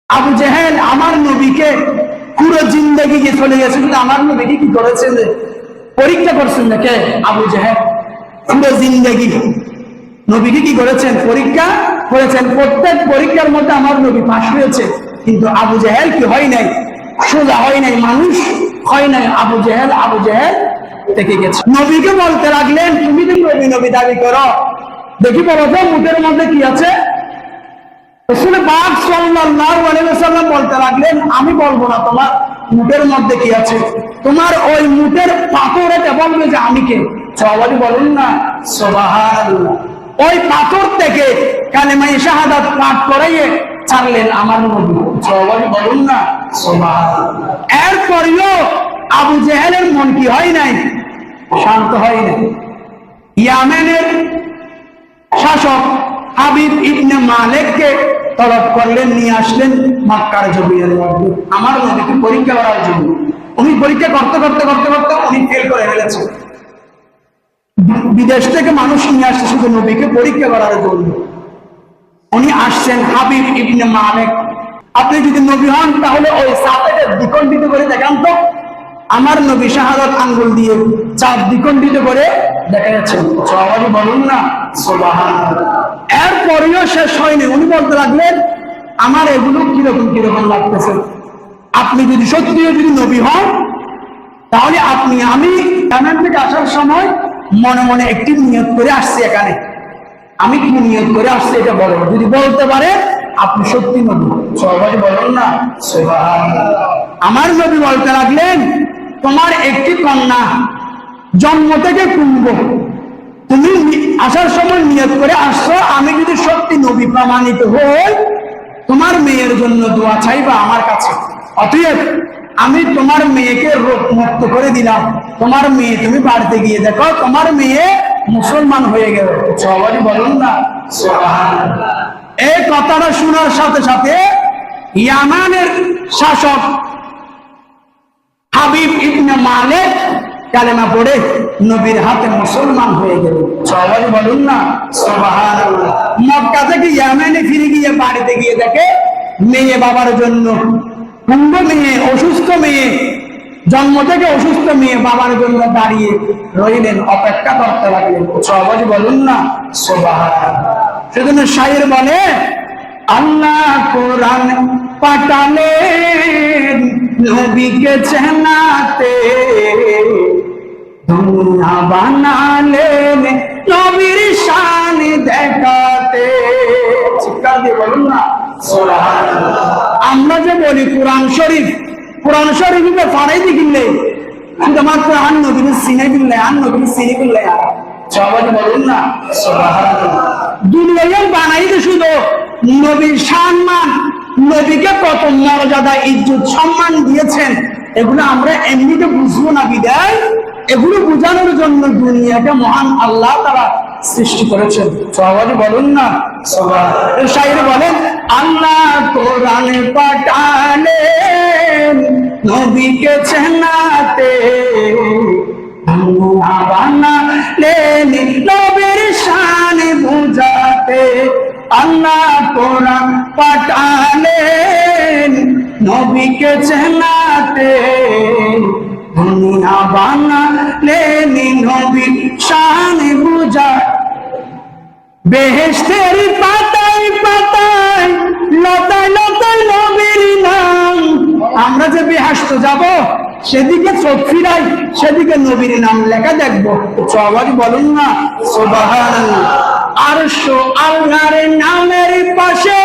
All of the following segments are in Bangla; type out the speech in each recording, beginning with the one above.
আবু জেহেল আমার নবীকে পুরো জিন্দেগি গিয়ে চলে গেছে, কিন্তু আমার নবীকে কি করেছেন? পরীক্ষা করছেন না কে? আবু জেহেল পুরো জিন্দেগি নবীকে কি করেছেন? পরীক্ষা করেছেন। প্রত্যেক পরীক্ষার মধ্যে আমার নবী পাশ হয়েছে, কিন্তু আবু জেহেল কি হয় নাই? সোজা হয় নাই, মানুষ হয় নাই। আবু জেহেল থেকে গেছে। নবীকে বলতে লাগলেন, তুমি তো নবী নবী দাবি করো, দেখি বলো তো মুখের মধ্যে কি আছে? রাসূল পাক সাল্লাল্লাহু আলাইহি ওয়াসাল্লাম বলতে লাগলেন, আমি বলবো না তোমার মুখের মধ্যে কি আছে, তোমার ওই মুখের পাথর এটা বলবে যে আমি কে। সবাই বলুন না সুবহানাল্লাহ। ওই পাথর থেকে কালেমায়ে শাহাদাত পাঠ করাইয়ে ছাড়লেন আমার নবী। সবাই বলুন না সুবহানাল্লাহ। এরপরেও আবু জেহেলের মন কি হয় নাই? শান্ত হয় নাই। ইয়ামেনের শাসক হাবিব ইবনে মালিককে তলব করলেন, নিয়ে আসলেন মক্কার জমিনের মধ্যে আমার নবীকে পরীক্ষা করার জন্য। উনি পরীক্ষা করতে করতে করতে করতে উনি ফেল করে ফেলেছেন। বিদেশ থেকে মানুষ নিয়ে আসছে শুধু নবীকে পরীক্ষা করার জন্য। উনি আসছেন হাবিব ইবনে মালিক। আপনি যদি নবী হন তাহলে ওই চাপেটা দ্বিখণ্ডিত করে দেখান তো। আমার নবী শাহাদাত আঙ্গুল দিয়ে চাপ দ্বিখণ্ডিত করে দেখা যাচ্ছে। সবাই বলুন না সুবহানাল্লাহ। এরপরেও শেষ হয়নি, উনি বলতে লাগলেন, আমার এগুলো কিরকম কিরকম লাগতেছে। আপনি যদি সত্যিও যদি নবী হন তাহলে আপনি, আমি এখান থেকে আসার সময় মনে মনে একটি নিয়ত করে আসছি এখানে, আমি কি নিয়ত করে আসছি এটা বলো। যদি বলতে পারে আপনি সত্যি নবী। সবাই বলুন না সুবহানাল্লাহ। আমার নবী বলতে লাগলেন, তোমার একটি কন্যা জন্ম থেকে কুম্ভ, তুমি আসার সময় নিয়ত করে আসছো, আমি যদি সত্যি নবী প্রমাণিত হই তোমার মেয়ের জন্য দোয়া চাইবা আমার কাছে। অতএব আমি তোমার মেয়েকে রোগ মুক্ত করে দিলাম। তোমার মেয়ে, তুমি বাড়িতে গিয়ে দেখো তোমার মেয়ে মুসলমান হয়ে গেল। সবাই বলুন না সুবহানাল্লাহ। এই কথাটা শোনার সাথে সাথে ইয়ামানের শাসক হাবিব ইবনে মালিক কালেমা পড়ে নবীর হাতে মুসলমান হয়ে গেল। সবাই বলুন না সুবহানাল্লাহ। মক্কা থেকে ইয়ামানে ফিরে গিয়ে বাড়িতে গিয়ে দেখে মেয়ে বাবার জন্য, কুম্ভ মেয়ে, অসুস্থ মেয়ে, জন্ম থেকে অসুস্থ মেয়ে বাবার জন্য দাঁড়িয়ে রইলেন, অপেক্ষা করতে লাগলেন। সবাই বলুন না সুবহানাল্লাহ। সেজন্য শায়ের বলে, আল্লাহ কোরআন পাঠালেন নবীকে চেনাতে, দুনিয়া বানালেন নবীর শান দেখাতে। চিৎকার দিয়ে বলুন না সুবহানাল্লাহ। আমরা যে বলি কোরআন শরীফ, কোরআন শরীফে ফাড়াই দিলে শুধুমাত্র আন নবীর সিনে দিলে, আন নবীর সিনে দিলে। সবাই বলুন না সুবহানাল্লাহ। দুনিয়ায় বানাইতে শুধু নবীর সম্মান, নবীকে কত মর্যাদা ইজ্জত সম্মান দিয়েছেন, এগুলো আমরা এমনিতে বুঝবো না বিদায় এগুলো বোঝানোর জন্য দুনিয়াকে মহান আল্লাহ তাআলা সৃষ্টি করেছেন। সবাই বলুন না সুবহানাল্লাহ। শায়ের বলেন, আল্লাহ কোরআনে পাঠালেন নবীকে চেনাতে, দুনিয়া বানালেন নবীর শান বুঝাতে। আল্লাহ কোরআন পাঠালেন নবীকে চেনাতে, দুনিয়া বানালেন নবীর শান বুঝাতে। বেহেশতের পাতায় পাতায় লতায় লতায় নবীর নাম। আমরা যে বেহেশতে যাব সেদিকে চোখ ফিরাই, সেদিকে নবীর নাম লেখা দেখবো। সবাই বলুন না সুবহানাল্লাহ। আরশ আল্লাহর নামের পাশে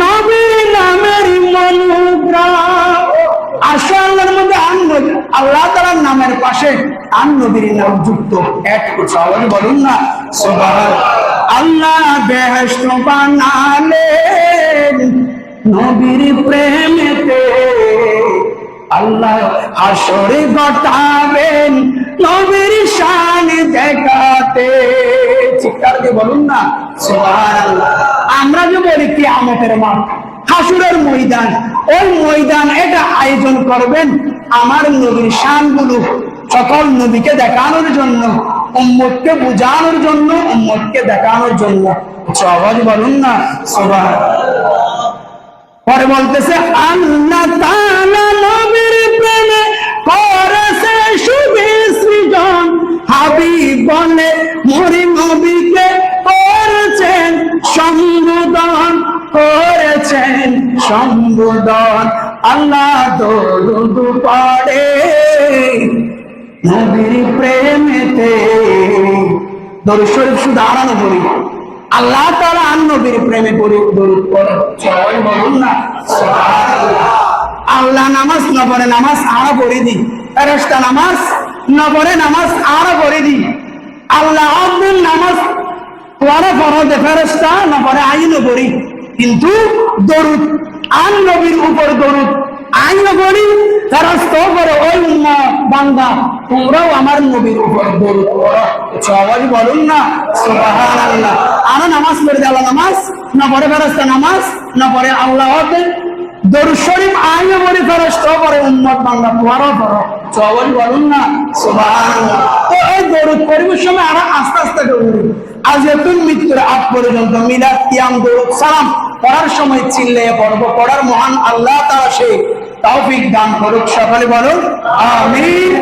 নবীর নামের মনোগ্রাম। আরশ আল্লাহর মধ্যে আল্লাহ তাআলার নামের পাশে আর নবীর নাম যুক্ত এক। সবাই বলুন না সুবহানাল্লাহ। আল্লাহ বেহেশত বানালেন নবীর প্রেমেতে, আল্লাহ হাসরে ঘটাবেন নবীর শান দেখাতে। চিৎকার দিয়ে বলুন না সুবহানাল্লাহ। আমরা যে বলি কিয়ামতের মাঠ, হাসরের ময়দান, ওই ময়দান এটা আয়োজন করবেন আমার নবীর শানগুলো সকল নবীকে দেখানোর জন্য, উম্মতকে বোঝানোর জন্য, উম্মতকে দেখানোর জন্য। সবাই বলুন না সুবহানাল্লাহ। পরে বলতেছে আল্লাহ তাআলা নবীর প্রেমে করেছে শুভে সৃজন, হাবিব বলে মরি নবীকে করেছেন সম্বোধন, করেছেন সম্বোধন। আল্লাহ দরুদ পড়ে নবীর প্রেমেতে, দরুদ শরীফ শুধু আড়ানো করি, আল্লাহ তাআলা আর নবীর প্রেমে পড়ে দরুদ পড়ে, সবাই বলুন না সুবহানাল্লাহ। আল্লাহ নামাজ না পড়ে নামাজ আড়া পড়ে দিই, ফেরেশতা নামাজ না পড়ে নামাজ আড়া পড়ে দিই। আল্লাহ আব্দুল নামাজ পড়ে ফরজে, ফেরেশতা না পড়ে আইনও পড়ি, কিন্তু দরুদ আর নবীর উপর দরুদ আইনও পড়ি, ফেরেশতাও পড়ে। ওই উম্মত বান্দা তোমরাও আমার নবীর উপর দরুদ পড়ো, সবাই বলুন না সুবহানাল্লাহ। আর নামাজ পড়ে আল্লাহ নামাজ না পড়ে, ফেরেশতা নামাজ না পড়ে, আল্লাহ দরুদ শরীফ আইনও পড়ি, ফেরেশতাও পড়ে, উম্মত বান্দা তোমরাও পড়ো, সবাই বলুন না সুবহানাল্লাহ। তো এই দরুদ পড়িবার সময় আর আস্তে আস্তে করুন। আজ এতুল মৃত্যুর আগ পর্যন্ত মিলাদ, কিয়াম, দরুদ, সালাম পড়ার সময় চিল্লিয়ে পড়ব, পড়ার মহান আল্লাহ তাআলা সেই তৌফিক দান করুক। সকলে বলুন আমিন।